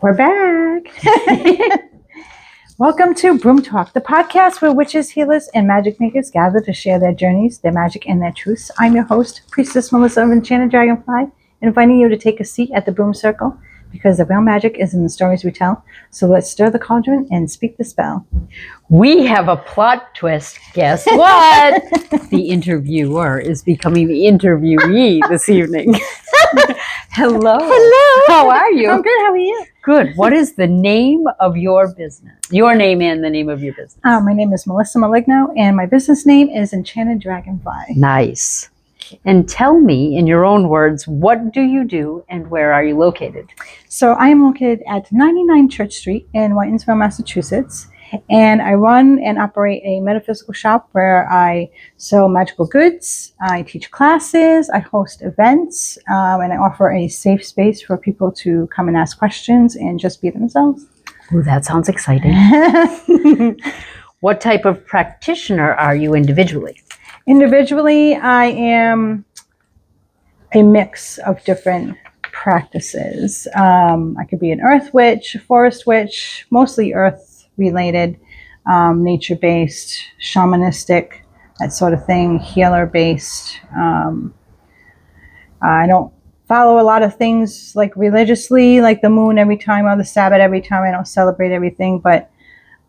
We're back. Welcome to Broom Talk, the podcast where witches, healers, and magic makers gather to share their journeys, their magic, and their truths. I'm your host, Priestess Mellisa of Enchanted Dragonfly, inviting you to take a seat at the broom circle because the real magic is in the stories we tell. So let's stir the cauldron and speak the spell. We have a plot twist. Guess what? The interviewer is becoming the interviewee this evening. Hello. Hello. How are you? I'm good. How are you? Good. What is the name of your business? Your name and the name of your business. My name is Mellisa Maligno, and my business name is Enchanted Dragonfly. Nice. And tell me, in your own words, what do you do and where are you located? So I am located at 99 Church Street in Whitensville, Massachusetts. And I run and operate a metaphysical shop where I sell magical goods, I teach classes, I host events, and I offer a safe space for people to come and ask questions and just be themselves. Oh, that sounds exciting. What type of practitioner are you individually? Individually, I am a mix of different practices. I could be an earth witch, a forest witch, mostly earth related, nature-based, shamanistic, that sort of thing, healer-based. I don't follow a lot of things like religiously, like the moon every time or the Sabbath every time. I don't celebrate everything, but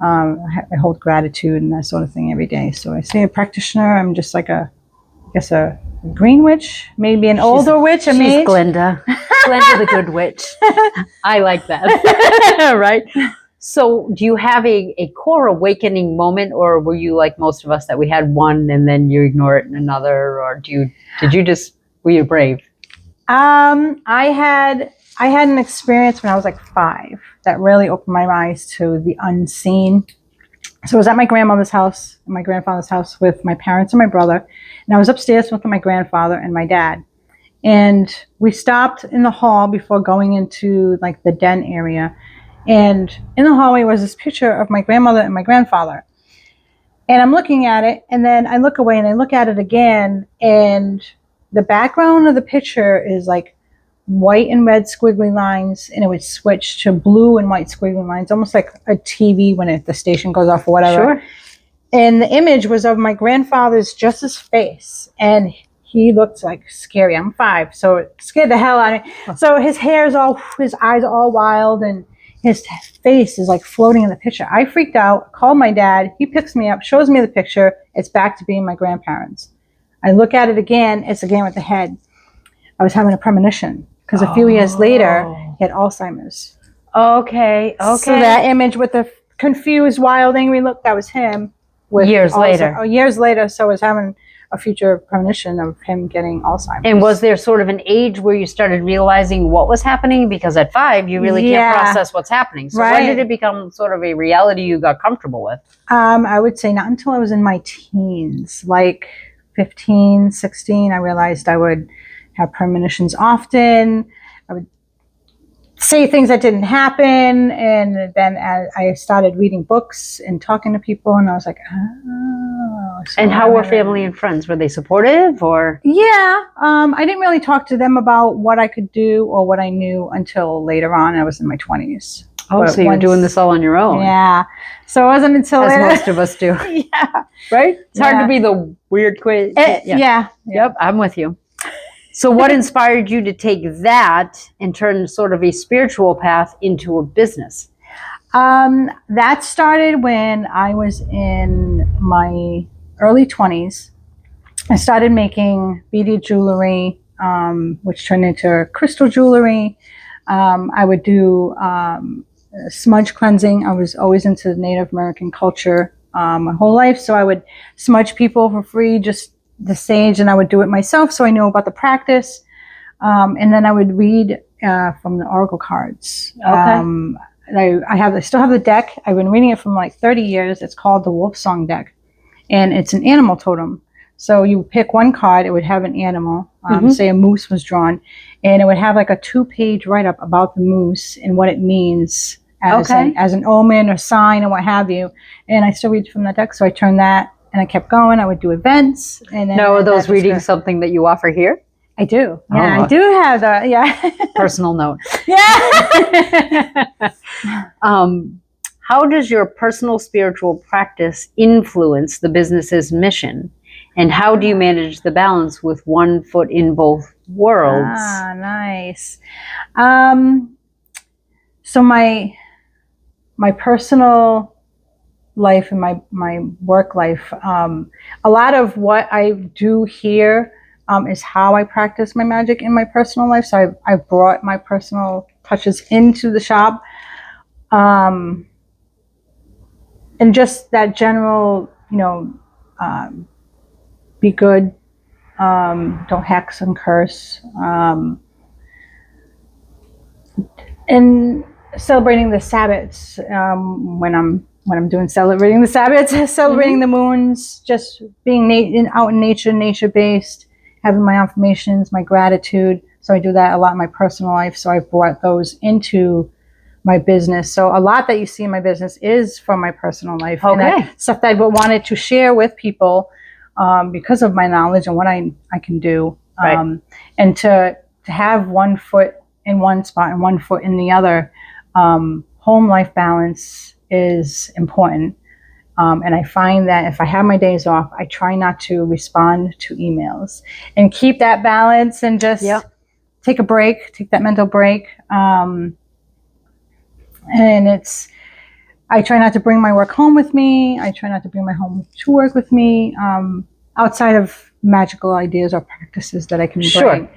I hold gratitude and that sort of thing every day. So I say a practitioner. I'm just like a green witch, maybe an older witch. She's Glenda. Glenda the good witch. I like that. Right? So do you have a core awakening moment, or were you like most of us that we had one and then you ignore it in another, or were you brave? I had an experience when I was like 5 that really opened my eyes to the unseen. So I was at my grandmother's house, my grandfather's house with my parents and my brother, and I was upstairs with my grandfather and my dad. And we stopped in the hall before going into like the den area. And in the hallway was this picture of my grandmother and my grandfather. And I'm looking at it, and then I look away and I look at it again, and the background of the picture is like white and red squiggly lines, and it would switch to blue and white squiggly lines, almost like a TV when the station goes off or whatever. Sure. And the image was of my grandfather's just his face, and he looked like scary. I'm 5, so it scared the hell out of me. So his eyes are all wild, and his face is like floating in the picture. I freaked out, called my dad. He picks me up, shows me the picture. It's back to being my grandparents. I look at it again. It's again with the head. I was having a premonition because a few years later, he had Alzheimer's. Okay. So that image with the confused, wild, angry look, that was him. Years later. Years later, so I was having a future premonition of him getting Alzheimer's. And was there sort of an age where you started realizing what was happening? Because at 5, you really can't process what's happening. So when did it become sort of a reality you got comfortable with? I would say not until I was in my teens, like 15, 16. I realized I would have premonitions often. I would say things that didn't happen. And then I started reading books and talking to people, and I was like, oh. So and how were family and friends? Were they supportive, or? Yeah. I didn't really talk to them about what I could do or what I knew until later on. I was in my 20s. Oh, so you were doing this all on your own. Yeah. So it wasn't until As most of us do. Yeah. Right? It's hard to be the weird quiz. Yeah. Yep, I'm with you. So what inspired you to take that and turn sort of a spiritual path into a business? That started when I was in my early 20s. I started making beaded jewelry, which turned into crystal jewelry. I would do smudge cleansing. I was always into Native American culture my whole life, so I would smudge people for free, just the sage, and I would do it myself, so I knew about the practice. And then I would read from the oracle cards. Okay. I still have the deck. I've been reading it for like 30 years. It's called the Wolf Song deck, and it's an animal totem. So you pick one card, it would have an animal, say a moose was drawn, and it would have like a 2-page write-up about the moose and what it means as an omen or sign or what have you. And I still read from that deck, so I turned that and I kept going. I would do events. And then now, are those readings something that you offer here? I do. Yeah, Oh. I do have that. Yeah. Personal note. Yeah. How does your personal spiritual practice influence the business's mission? And how do you manage the balance with one foot in both worlds? Ah, nice. So my personal life and my work life, a lot of what I do here is how I practice my magic in my personal life. So I've brought my personal touches into the shop. And just that general, be good, don't hex and curse, and celebrating the Sabbats when I'm doing celebrating the Sabbats, celebrating the moons, just being out in nature, nature-based, having my affirmations, my gratitude. So I do that a lot in my personal life. So I've brought those into my business. So a lot that you see in my business is from my personal life. Okay. And stuff that I wanted to share with people because of my knowledge and what I can do. Right. And to have one foot in one spot and one foot in the other, home life balance is important. And I find that if I have my days off, I try not to respond to emails and keep that balance and just take a break, take that mental break. And I try not to bring my work home with me. I try not to bring my home to work with me, outside of magical ideas or practices that I can bring.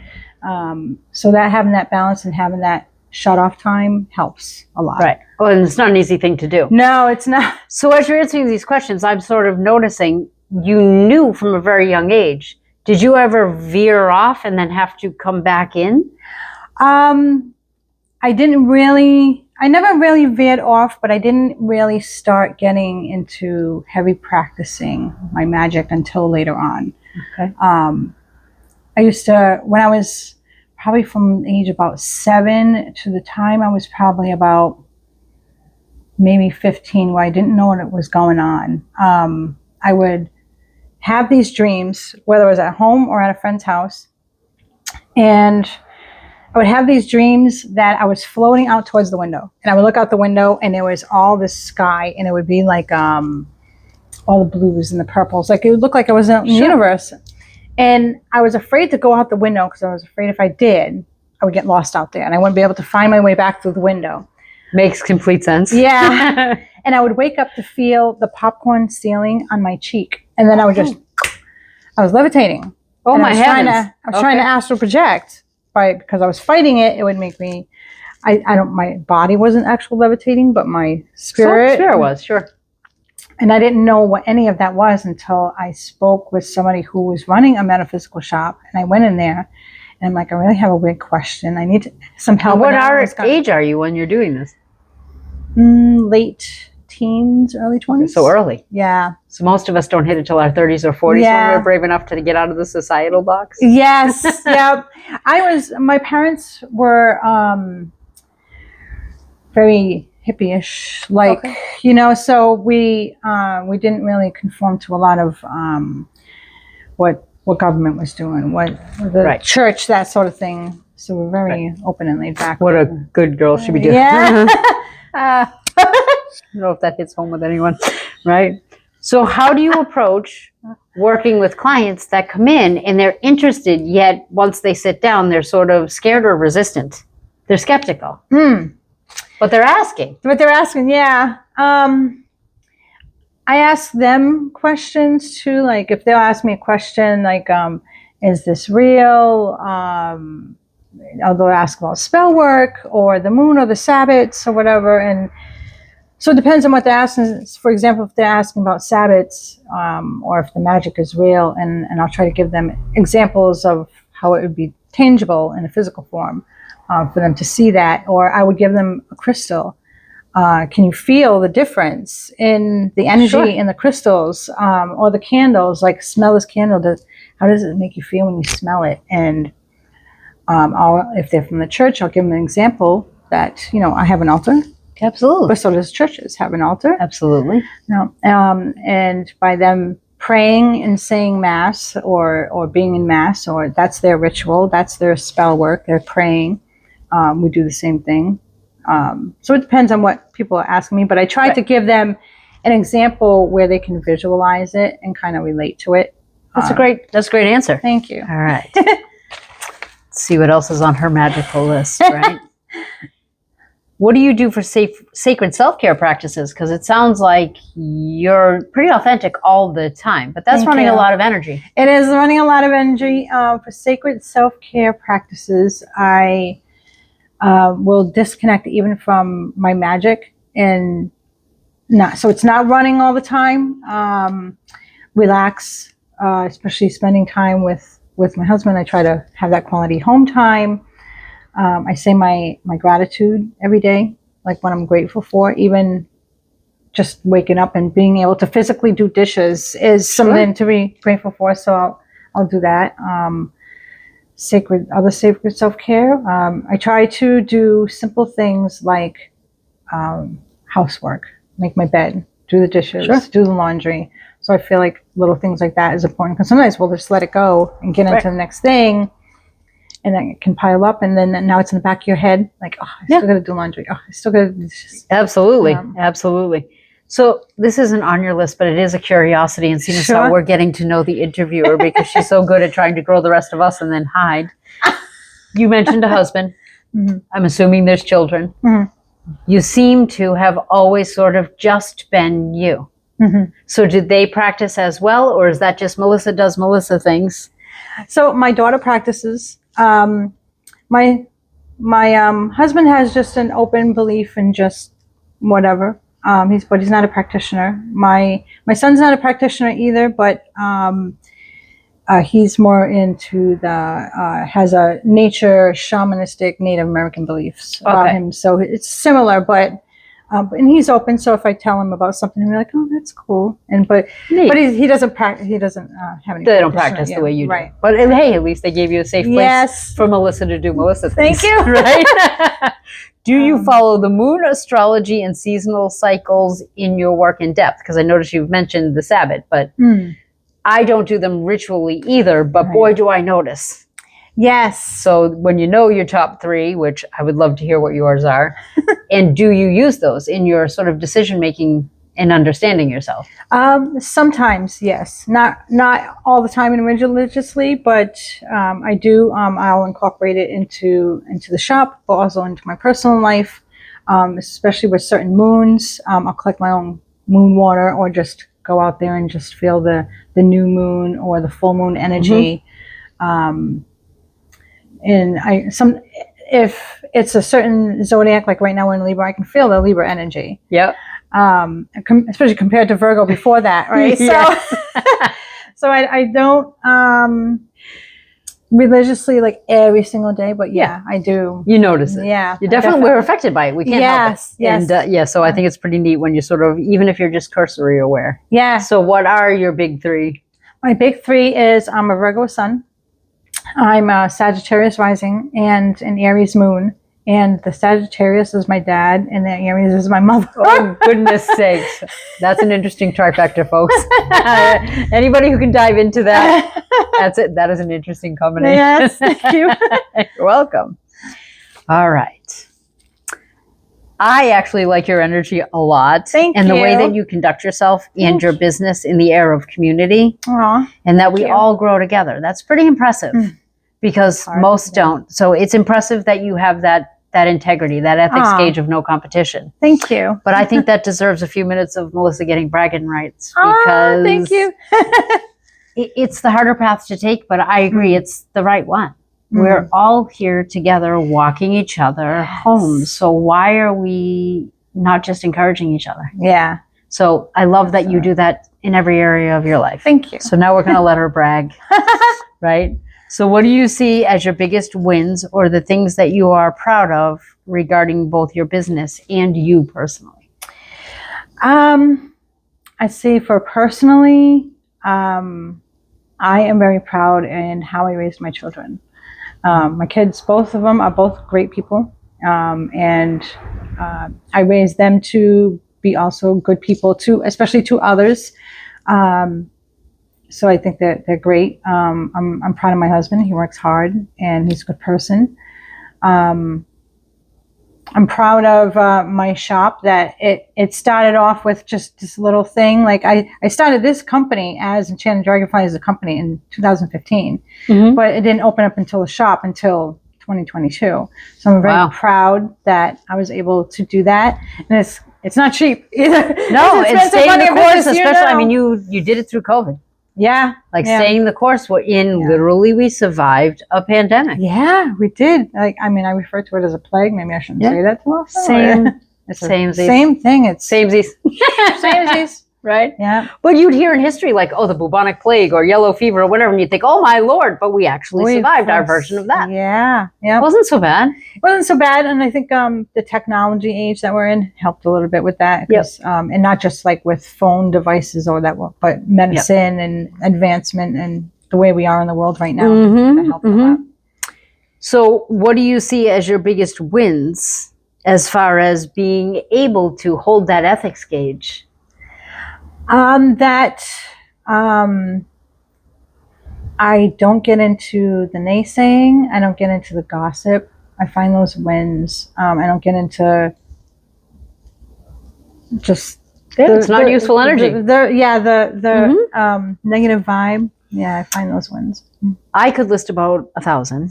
So that having that balance and having that shut off time helps a lot. Right. Well, and it's not an easy thing to do. No, it's not. So as you're answering these questions, I'm sort of noticing you knew from a very young age. Did you ever veer off and then have to come back in? I never really veered off, but I didn't really start getting into heavy practicing my magic until later on. Okay. I used to, when I was probably from age about 7 to the time I was probably about maybe 15, where I didn't know what was going on. I would have these dreams, whether it was at home or at a friend's house, and I would have these dreams that I was floating out towards the window, and I would look out the window and there was all this sky, and it would be like all the blues and the purples. Like it would look like I was in the universe. And I was afraid to go out the window because I was afraid if I did, I would get lost out there and I wouldn't be able to find my way back through the window. Makes complete sense. Yeah. And I would wake up to feel the popcorn ceiling on my cheek. And then I would I was levitating. Oh, and my heavens. I was trying to astral project. Because I was fighting it, it would make me, my body wasn't actual levitating, but my spirit. Spirit was, sure. And I didn't know what any of that was until I spoke with somebody who was running a metaphysical shop. And I went in there and I'm like, I really have a weird question. I need some help. What age are you when you're doing this? Late teens, early 20s. So early. Yeah. So most of us don't hit it till our 30s or 40s when we're brave enough to get out of the societal box. Yes. Yeah. My parents were very hippie-ish, so we didn't really conform to a lot of what government was doing, what the church, that sort of thing. So we're very open and laid back. What a good girl should be doing. Yeah. I don't know if that hits home with anyone, right? So how do you approach working with clients that come in and they're interested, yet once they sit down, they're sort of scared or resistant? They're skeptical. But they're asking. Yeah. I ask them questions too. Like if they'll ask me a question like, is this real? They'll ask about spell work or the moon or the Sabbats or whatever. And so it depends on what they're asking. For example, if they're asking about Sabbats or if the magic is real, and I'll try to give them examples of how it would be tangible in a physical form for them to see that. Or I would give them a crystal. Can you feel the difference in the energy in the crystals or the candles? Like smell this candle. How does it make you feel when you smell it? And if they're from the church, I'll give them an example that, I have an altar. Absolutely. But so does churches have an altar. Absolutely. And by them praying and saying mass or being in mass, or that's their ritual, that's their spell work, they're praying. We do the same thing. So it depends on what people are asking me, but I try to give them an example where they can visualize it and kind of relate to it. That's a great answer. Thank you. All right. Let's see what else is on her magical list, right? What do you do for sacred self-care practices? Because it sounds like you're pretty authentic all the time, but that's running a lot of energy. It is running a lot of energy. For sacred self-care practices, I will disconnect even from my magic, and so it's not running all the time. Relax, especially spending time with my husband. I try to have that quality home time. I say my gratitude every day, like what I'm grateful for. Even just waking up and being able to physically do dishes is something to be grateful for. So I'll do that. Sacred self-care. I try to do simple things like housework, make my bed, do the dishes, do the laundry. So I feel like little things like that is important, because sometimes we'll just let it go and get into the next thing. And then it can pile up, and then now it's in the back of your head, like, oh, I still got to do laundry. Oh, I still got to do this. Absolutely. Absolutely. So this isn't on your list, but it is a curiosity, and seeing as how we're getting to know the interviewer, because she's so good at trying to grow the rest of us and then hide. You mentioned a husband. Mm-hmm. I'm assuming there's children. Mm-hmm. You seem to have always sort of just been you. Mm-hmm. So did they practice as well, or is that just Mellisa does Mellisa things? So my daughter practices. My husband has just an open belief in just whatever. But he's not a practitioner. My son's not a practitioner either, but he's more into has a nature shamanistic Native American beliefs about him. So it's similar, but and he's open. So if I tell him about something, he'll be like, "Oh, that's cool." But he doesn't practice. He doesn't have any. They don't practice the way you do. Right. But hey, at least they gave you a safe place for Mellisa to do Mellisa things. Thank you. Right. Do you follow the moon, astrology, and seasonal cycles in your work in depth? Because I noticed you've mentioned the Sabbath, but I don't do them ritually either. But boy, do I notice. Yes. So when you know your top 3, which I would love to hear what yours are, and do you use those in your sort of decision making and understanding yourself? Sometimes, yes. Not all the time and religiously, but I do. I'll incorporate it into the shop, but also into my personal life, especially with certain moons. I'll collect my own moon water, or just go out there and just feel the new moon or the full moon energy. Mm-hmm. If it's a certain zodiac, like right now we're in Libra, I can feel the Libra energy. Yep. Especially compared to Virgo before that, right? So I don't religiously like every single day, but I do. You notice it. Yeah. You definitely we're affected by it. We can't help it. Yes. And so I think it's pretty neat when you sort of, even if you're just cursory aware. Yeah. So what are your big 3? My big 3 is I'm a Virgo sun. I'm a Sagittarius rising and an Aries moon. And the Sagittarius is my dad, and the Aries is my mother. Oh, goodness sakes. That's an interesting trifecta, folks. Anybody who can dive into that, that's it. That is an interesting combination. Yes, thank you. You're welcome. All right. I actually like your energy a lot. Thank you. And the way that you conduct yourself and your business in the air of community. Aww, and that we all grow together. That's pretty impressive because most don't. So it's impressive that you have that integrity, that ethics gauge of no competition. Thank you. But I think that deserves a few minutes of Mellisa getting bragging rights, because thank you. It's the harder path to take, but I agree it's the right one. We're all here together walking each other home. So why are we not just encouraging each other? Yeah. So I love that you do that in every area of your life. Thank you. So now we're going to let her brag, right? So what do you see as your biggest wins, or the things that you are proud of regarding both your business and you personally? I say for personally, I am very proud in how I raised my children. My kids, both of them, are both great people. And I raised them to be also good people too, especially to others. So I think that they're great. I'm proud of my husband. He works hard and he's a good person. I'm proud of my shop that it started off with just this little thing. Like I started this company as Enchanted Dragonfly as a company in 2015, but it didn't open up until the shop until 2022. So I'm very proud that I was able to do that. And it's not cheap either. No, it's staying the course, especially. I mean, you did it through COVID. Yeah. Staying the course. Literally, we survived a pandemic. Yeah, we did. I refer to it as a plague. Maybe I shouldn't say that too often. Same thing. It's samesies. Samesies. Right? Yeah. But you'd hear in history like, the bubonic plague or yellow fever or whatever, and you'd think, oh my Lord, but we actually survived our version of that. Yeah. It wasn't so bad. And I think the technology age that we're in helped a little bit with that. And not just like with phone devices but medicine and advancement and the way we are in the world right now. That helped a lot. So what do you see as your biggest wins as far as being able to hold that ethics gauge? I don't get into the naysaying. I don't get into the gossip. I find those wins. I don't get into just it's not useful energy. The negative vibe. Yeah, I find those wins. I could list about 1,000.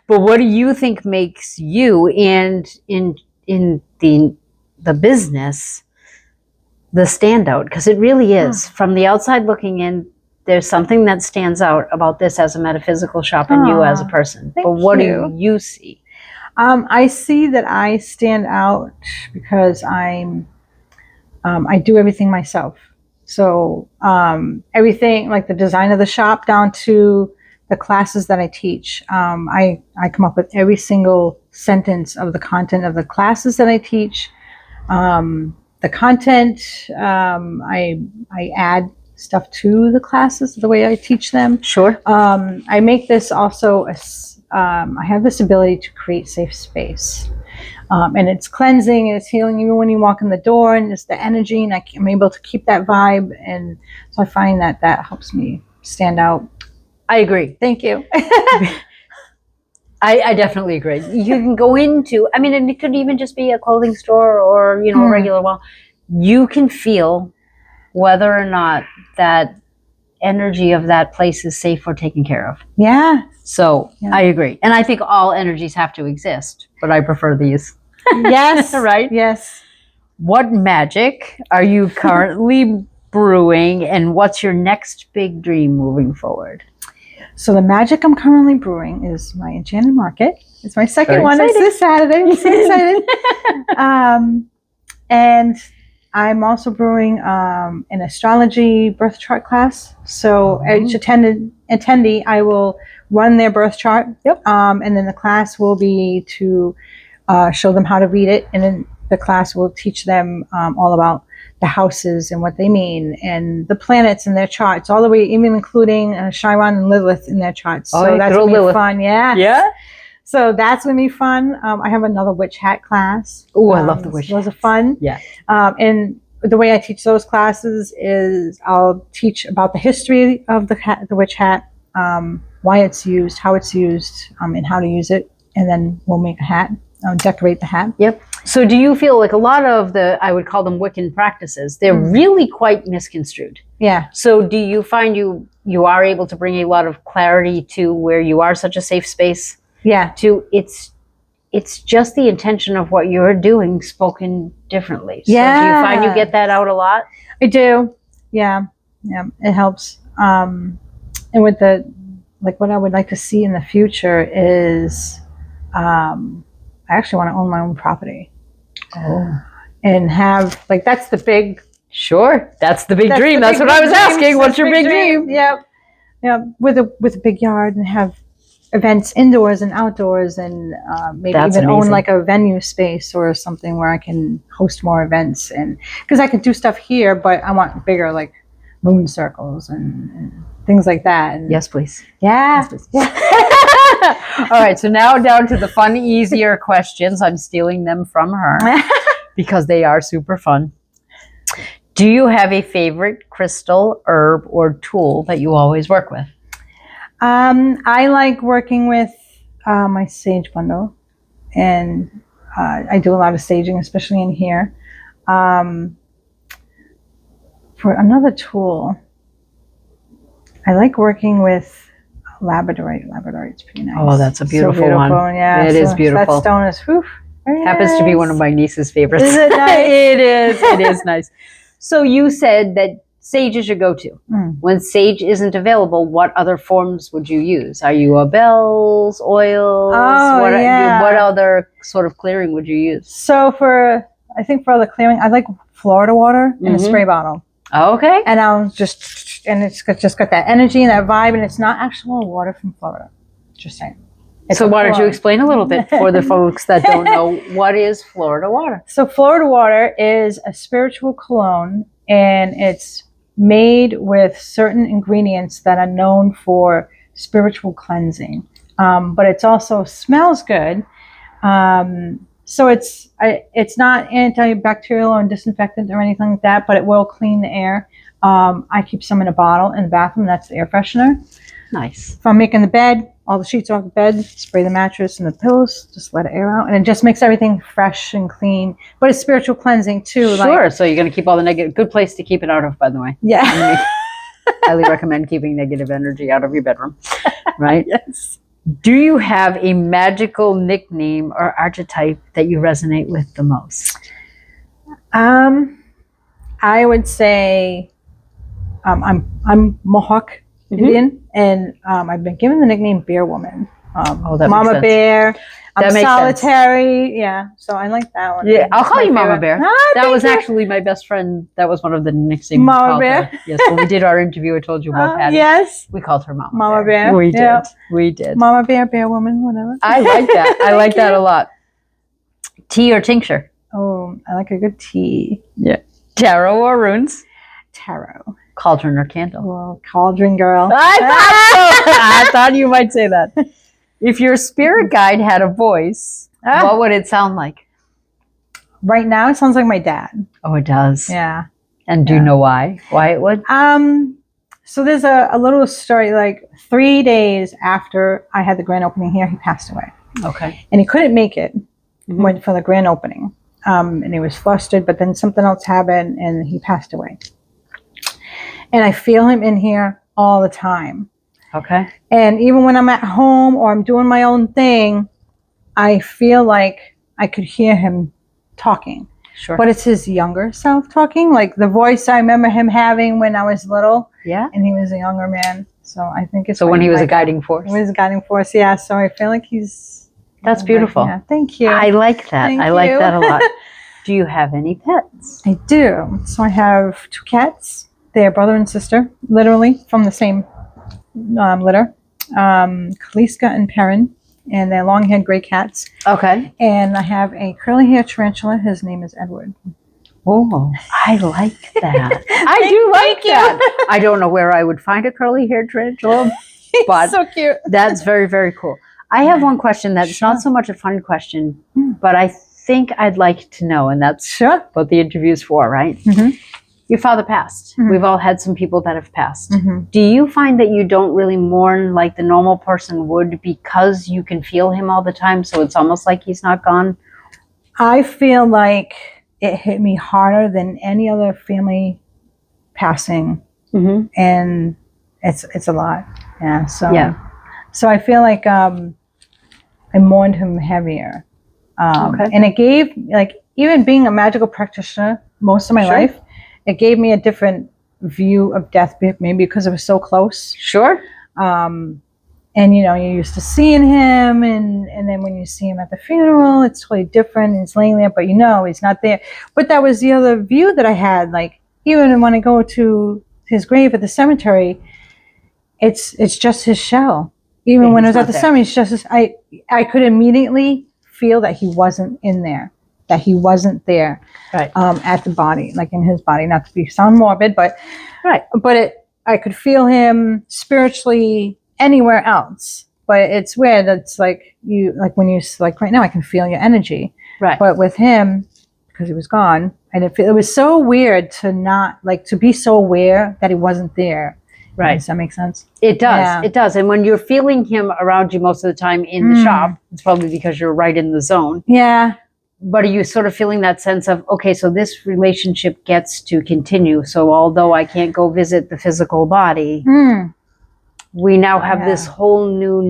But what do you think makes you and in the business the standout? Because it really is. From the outside looking in, there's something that stands out about this as a metaphysical shop and you as a person. But what do you see? I see that I stand out because I do everything myself. So everything, like the design of the shop down to the classes that I teach. I come up with every single sentence of the content of the classes that I teach. The content, I add stuff to the classes, the way I teach them. Sure. I make this also, I have this ability to create safe space. And it's cleansing, and it's healing even when you walk in the door, and it's the energy, and I'm able to keep that vibe. And so I find that helps me stand out. I agree. Thank you. I definitely agree. You can go into, and it could even just be a clothing store or, a regular wall. You can feel whether or not that energy of that place is safe or taken care of. Yeah. So I agree. And I think all energies have to exist, but I prefer these. Yes. Right? Yes. What magic are you currently brewing, and what's your next big dream moving forward? So the magic I'm currently brewing is my Enchanted Market. It's my second one. It's this Saturday. I'm so excited. And I'm also brewing an astrology birth chart class. So each attendee, I will run their birth chart. Yep. And then the class will be to show them how to read it. And then the class will teach them all about the houses and what they mean, and the planets in their charts, all the way, even including Chiron and Lilith in their charts. So that's going to be fun. Yeah. Yeah. So that's going to be fun. I have another witch hat class. Oh, I love the witch. Those are fun. Yeah. And the way I teach those classes is I'll teach about the history of the witch hat, why it's used, how it's used, and how to use it. And then we'll make a hat, decorate the hat. Yep. So do you feel like a lot of I would call them Wiccan practices, they're really quite misconstrued? Yeah. So do you find you are able to bring a lot of clarity to where you are such a safe space? Yeah. It's just the intention of what you're doing spoken differently. So do you find you get that out a lot? I do. Yeah. Yeah. It helps. And with what I would like to see in the future is, I actually want to own my own property. Oh. And have, that's the big... Sure. That's the big dream. That's what I was asking. What's your big dream? Yep. Yeah. With a big yard, and have events indoors and outdoors, and maybe even own a venue space or something where I can host more events. And because I can do stuff here, but I want bigger, moon circles and things like that. And yes, please. Yeah. Yes, please. Yeah. All right. So now down to the fun, easier questions. I'm stealing them from her because they are super fun. Do you have a favorite crystal, herb, or tool that you always work with? I like working with my sage bundle, and I do a lot of saging, especially in here. For another tool, I like working with labradorite. Labradorite's pretty nice. Oh, that's a beautiful one. Yeah, it is beautiful. That stone is very happens nice. to be one of my niece's favorites. Is it nice? It is. It is nice. So you said that sage is your go-to. When sage isn't available, what other forms would you use? Are you a bells, oils? What other sort of clearing would you use? So I think for all the clearing, I like Florida water in a spray bottle. Okay. And it's just got that energy and that vibe, and it's not actual water from Florida. Just saying. So why don't you explain a little bit for the folks that don't know, what is Florida water? So Florida water is a spiritual cologne, and it's made with certain ingredients that are known for spiritual cleansing. But it also smells good. So it's not antibacterial or disinfectant or anything like that, but it will clean the air. I keep some in a bottle in the bathroom. That's the air freshener. Nice. If I'm making the bed, all the sheets off the bed, spray the mattress and the pillows, just let it air out. And it just makes everything fresh and clean. But it's spiritual cleansing too. Sure. So you're going to keep all the negative. Good place to keep it out of, by the way. Yeah. Highly recommend keeping negative energy out of your bedroom. Right? Yes. Do you have a magical nickname or archetype that you resonate with the most? I would say I'm Mohawk Indian, and I've been given the nickname Bear Woman. That Mama makes sense. Bear. I'm makes solitary. sense. Yeah, so I like that one. Yeah, I'll call you Mama favorite. Bear. That was actually my best friend. That was one of the nicknames. Mama Bear. Her. Yes, when we did our interview, I told you about Patty. Yes. We called her Mama Mama Bear. We did. Yeah. We did. Mama Bear, Bear Woman, whatever. I like that. I like that a lot. Tea or tincture? Oh, I like a good tea. Yeah. Tarot or runes? Tarot. Cauldron or candle? Well, cauldron girl. I thought you might say that. If your spirit guide had a voice, what would it sound like? Right now, it sounds like my dad. Oh, it does. Yeah. And do you know why? Why it would? So there's a little story. Like 3 days after I had the grand opening here, he passed away. Okay. And he couldn't make it. Went for the grand opening. And he was flustered, but then something else happened, and he passed away. And I feel him in here all the time. Okay. And even when I'm at home or I'm doing my own thing, I feel like I could hear him talking. Sure. But it's his younger self talking, like the voice I remember him having when I was little. Yeah. And he was a younger man. So I think it's... So when he was a guiding force. He was a guiding force, yeah. So I feel like he's... That's beautiful. Yeah, thank you. I like that. Thank I like you. that a lot. Do you have any pets? I do. So I have 2 cats. They're brother and sister, literally from the same litter. Kaliska and Perrin, and they're long-haired gray cats. Okay. And I have a curly-haired tarantula. His name is Edward. Oh, I like that. I do like that. I don't know where I would find a curly-haired tarantula, but so cute. That's very, very cool. I have one question that's not so much a fun question, but I think I'd like to know, and that's what the interview's for, right? Mm-hmm. Your father passed. We've all had some people that have passed. Mm-hmm. Do you find that you don't really mourn like the normal person would because you can feel him all the time, so it's almost like he's not gone? I feel like it hit me harder than any other family passing, and it's a lot. Yeah. So I feel like I mourned him heavier, and it gave, like, even being a magical practitioner most of my life, it gave me a different view of death, maybe because it was so close. Sure. And you're used to seeing him, and then when you see him at the funeral, it's totally different. He's laying there, but he's not there. But that was the other view that I had. Like, even when I go to his grave at the cemetery, it's just his shell. Even when I was at the cemetery, it's just I could immediately feel that he wasn't in there, that he wasn't there, at the body, like in his body. Not to sound morbid, but I could feel him spiritually anywhere else. But it's weird. It's like when you, like right now, I can feel your energy. Right. But with him, because he was gone. I didn't feel, it was so weird to not, like, to be so aware that he wasn't there. Right. Does that make sense? It does. Yeah. It does. And when you're feeling him around you most of the time in the shop, it's probably because you're right in the zone. Yeah. But are you sort of feeling that sense of, okay, so this relationship gets to continue. So although I can't go visit the physical body, we now have this whole new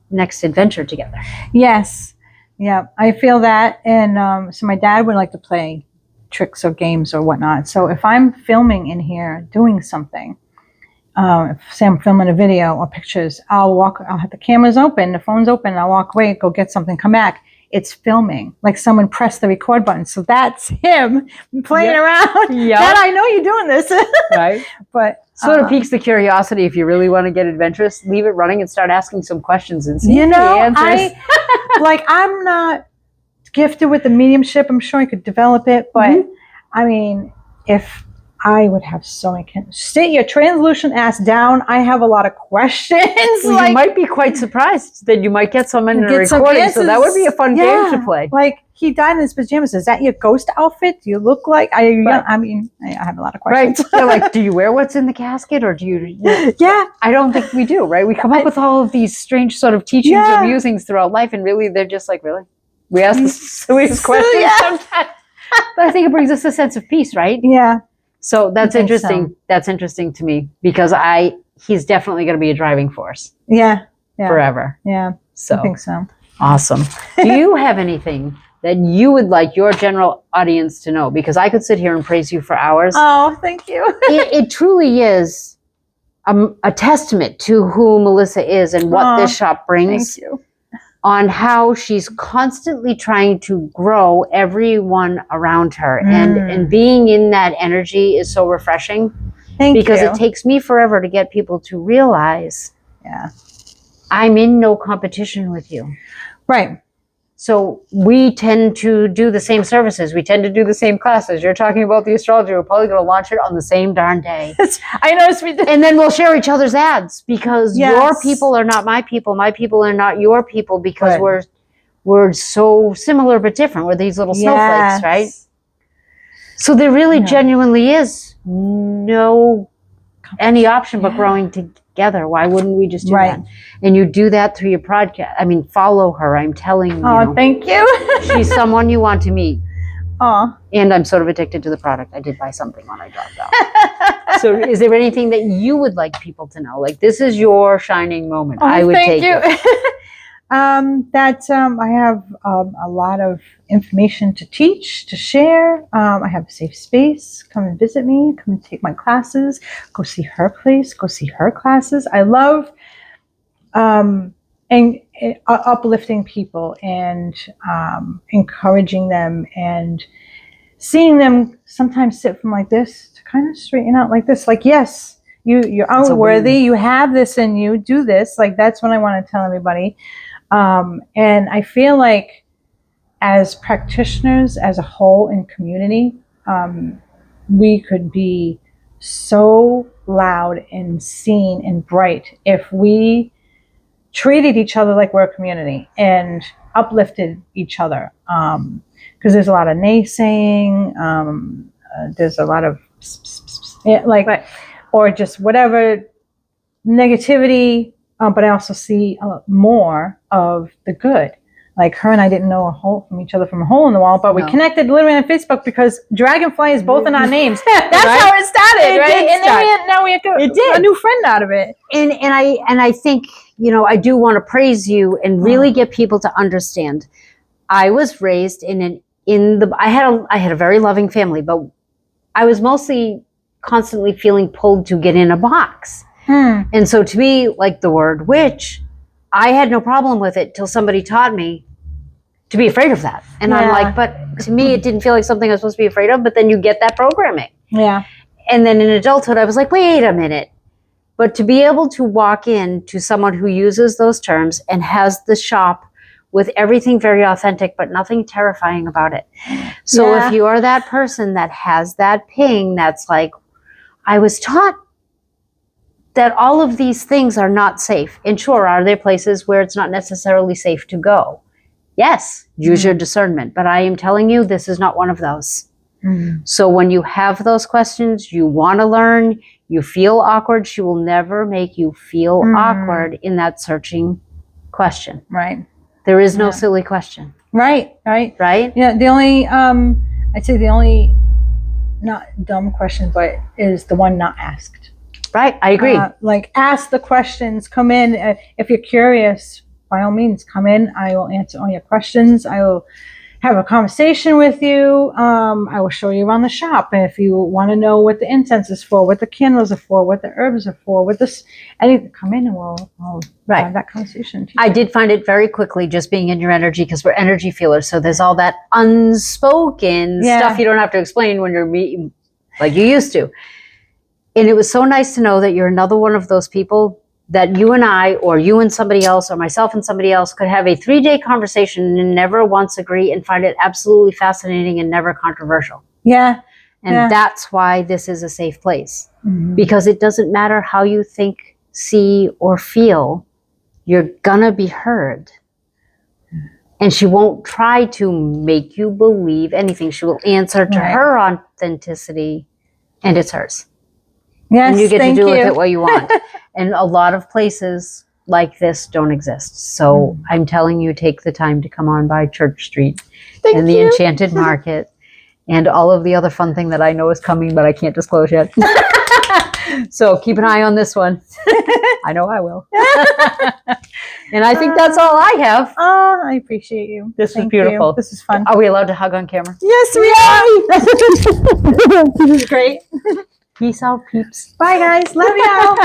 next adventure together. Yes. Yeah. I feel that. And so my dad would like to play tricks or games or whatnot. So if I'm filming in here doing something, say I'm filming a video or pictures, I'll have the cameras open, the phone's open, I'll walk away, go get something, come back. It's filming, like someone pressed the record button. So that's him playing around. Yep. Dad, I know you're doing this. Right. But sort of piques the curiosity. If you really want to get adventurous, leave it running and start asking some questions and see you the know, answers. I'm not gifted with the mediumship. I'm sure I could develop it, but I mean, if I would have so many. Sit your translucent ass down. I have a lot of questions. Well, you might be quite surprised that you might get some in a recording. So that would be a fun game to play. Like, he died in his pajamas. Is that your ghost outfit? Do you look like? I mean, I have a lot of questions. Right. Like, do you wear what's in the casket, or do you? Yeah. I don't think we do. Right. We come up with all of these strange sort of teachings or musings throughout life, and really, they're just like, really, we ask the silliest questions sometimes. But I think it brings us a sense of peace, right? Yeah. So that's interesting. So. That's interesting to me because he's definitely going to be a driving force. Yeah. Forever. Yeah. So I think so. Awesome. Do you have anything that you would like your general audience to know? Because I could sit here and praise you for hours. Oh, thank you. It truly is a testament to who Mellisa is and what this shop brings. Thank you. On how she's constantly trying to grow everyone around her. And being in that energy is so refreshing. Because it takes me forever to get people to realize I'm in no competition with you. Right. So we tend to do the same services. We tend to do the same classes. You're talking about the astrology. We're probably going to launch it on the same darn day. I noticed we did. And then we'll share each other's ads because your people are not my people. My people are not your people because we're so similar but different. We're these little snowflakes, right? So there really genuinely is no any option but growing together. Why wouldn't we just do that? And you do that through your podcast. I mean, follow her. I'm telling you. Oh, thank you. She's someone you want to meet. Oh. And I'm sort of addicted to the product. I did buy something when I dropped out. So is there anything that you would like people to know? Like, this is your shining moment. I would take it. I have a lot of information to teach, to share. I have a safe space. Come and visit me. Come and take my classes. Go see her place. Go see her classes. I love uplifting people and encouraging them and seeing them sometimes sit from like this to kind of straighten out like this. Like, yes, you're worthy. You have this in you. Do this. Like, that's what I want to tell everybody. And I feel like as practitioners as a whole in community, we could be so loud and seen and bright if we treated each other like we're a community and uplifted each other. Because there's a lot of naysaying, there's a lot of or just whatever negativity. But I also see more of the good. Like, her and I didn't know a hole from each other from a hole in the wall, but we connected literally on Facebook because Dragonfly is both in our names. That's how it started, right? And now we have a new friend out of it. And I think, I do want to praise you and really get people to understand. I was raised I had a very loving family, but I was mostly constantly feeling pulled to get in a box. And so to me, like the word witch, I had no problem with it till somebody taught me to be afraid of that. And I'm like, but to me, it didn't feel like something I was supposed to be afraid of, but then you get that programming. Yeah. And then in adulthood, I was like, wait a minute. But to be able to walk in to someone who uses those terms and has the shop with everything very authentic, but nothing terrifying about it. So if you are that person that has that ping, that's like, I was taught that all of these things are not safe. And sure, are there places where it's not necessarily safe to go? Yes, use your discernment. But I am telling you, this is not one of those. So when you have those questions, you want to learn, you feel awkward, she will never make you feel awkward in that searching question. Right. There is no silly question. Right. Yeah. The only, I'd say the only not dumb question, but is the one not asked. Right. I agree. Like ask the questions, come in. If you're curious, by all means, come in. I will answer all your questions. I will have a conversation with you. I will show you around the shop. And if you want to know what the incense is for, what the candles are for, what the herbs are for, what this, anything, come in and we'll have that conversation. I did find it very quickly just being in your energy, because we're energy feelers. So there's all that unspoken stuff you don't have to explain when you're meeting like you used to. And it was so nice to know that you're another one of those people that you and I, or you and somebody else, or myself and somebody else could have a 3-day conversation and never once agree and find it absolutely fascinating and never controversial. Yeah. And that's why this is a safe place. Because it doesn't matter how you think, see, or feel, you're gonna be heard. And she won't try to make you believe anything. She will answer to her authenticity, and it's hers. Yes, and you get to do with it what you want. And a lot of places like this don't exist. So I'm telling you, take the time to come on by Church Street and the Enchanted Market and all of the other fun thing that I know is coming, but I can't disclose yet. So keep an eye on this one. I know I will. And I think that's all I have. Oh, I appreciate you. This was beautiful. You. This is fun. Are we allowed to hug on camera? Yes, we are. This is great. Peace out, peeps. Bye, guys. Love y'all.